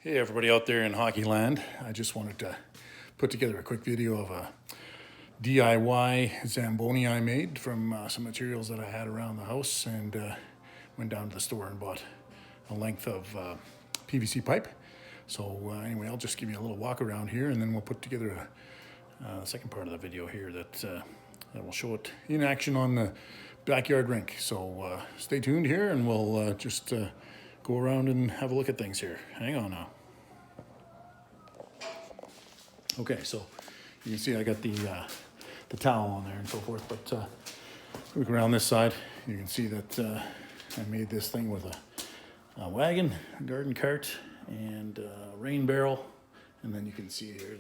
Hey everybody out there in hockey land. I just wanted to put together a quick video of a DIY Zamboni I made from some materials that I had around the house, and went down to the store and bought a length of PVC pipe. So anyway, I'll just give you a little walk around here, and then we'll put together a second part of the video here that will show it in action on the backyard rink. So stay tuned here, and we'll just go around and have a look at things here. Hang on now. Okay, so you can see I got the towel on there and so forth, but look around this side, you can see that I made this thing with a wagon, a garden cart, and a rain barrel, and then you can see here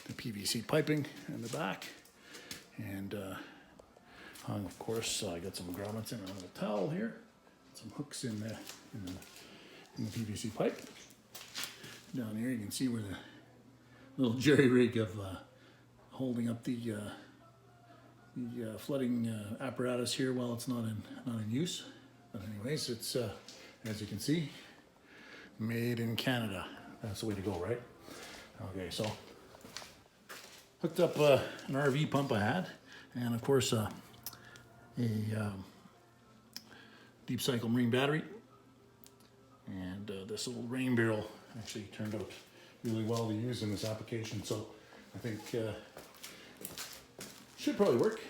the PVC piping in the back, and of course I got some grommets in a little towel here, some hooks in the PVC pipe. Down here you can see where the little jerry rig of holding up the flooding apparatus here while it's not in use. But anyways, it's as you can see, made in Canada. That's the way to go, right? Okay, so hooked up an RV pump I had, and of course a deep cycle marine battery, and this little rain barrel actually turned out really well to use in this application, so I think should probably work.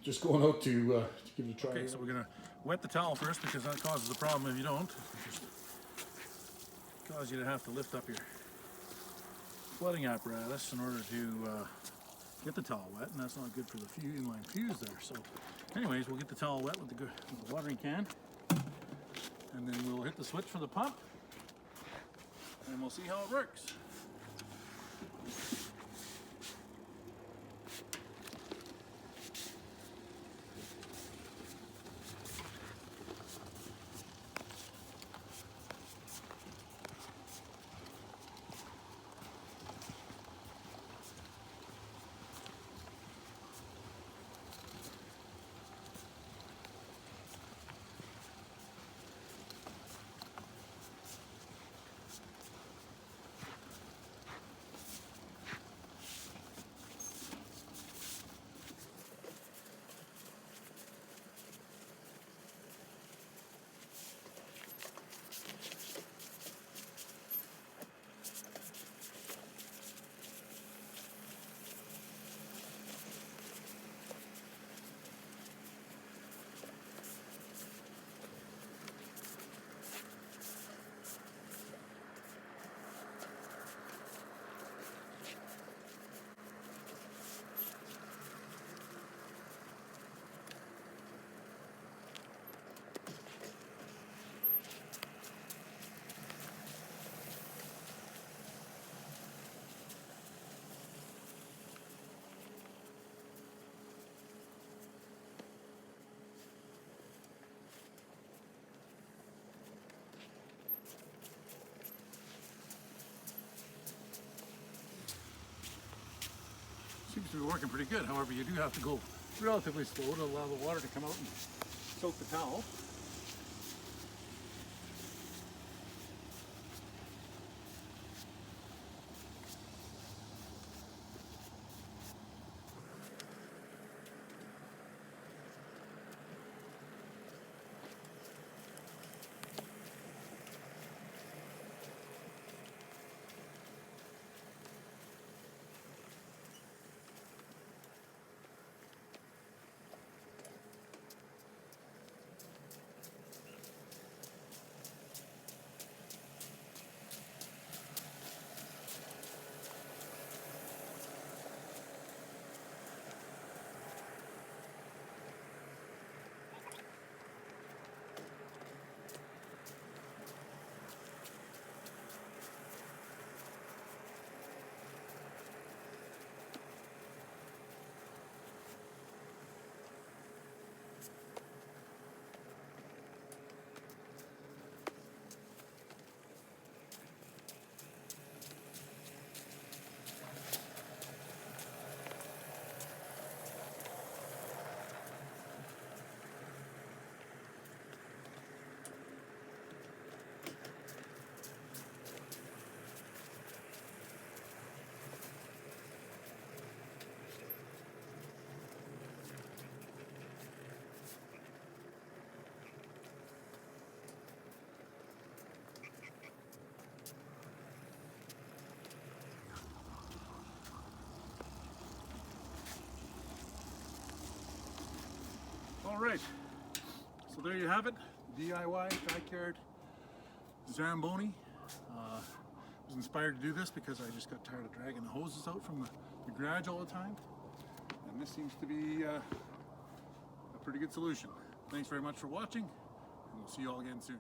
Just going out to give it a try. Okay, so we're gonna wet the towel first, because that causes a problem if you don't. It just cause you to have to lift up your flooding apparatus in order to get the towel wet, and that's not good for the inline fuse there. So anyways, we'll get the towel wet with the watering can, and then we'll hit the switch for the pump, and we'll see how it works. Seems to be working pretty good. However, you do have to go relatively slow to allow the water to come out and soak the towel. right, so there you have it, DIY backyard Zamboni. I was inspired to do this because I just got tired of dragging the hoses out from the garage all the time, and this seems to be a pretty good solution. Thanks very much for watching, and we'll see you all again soon.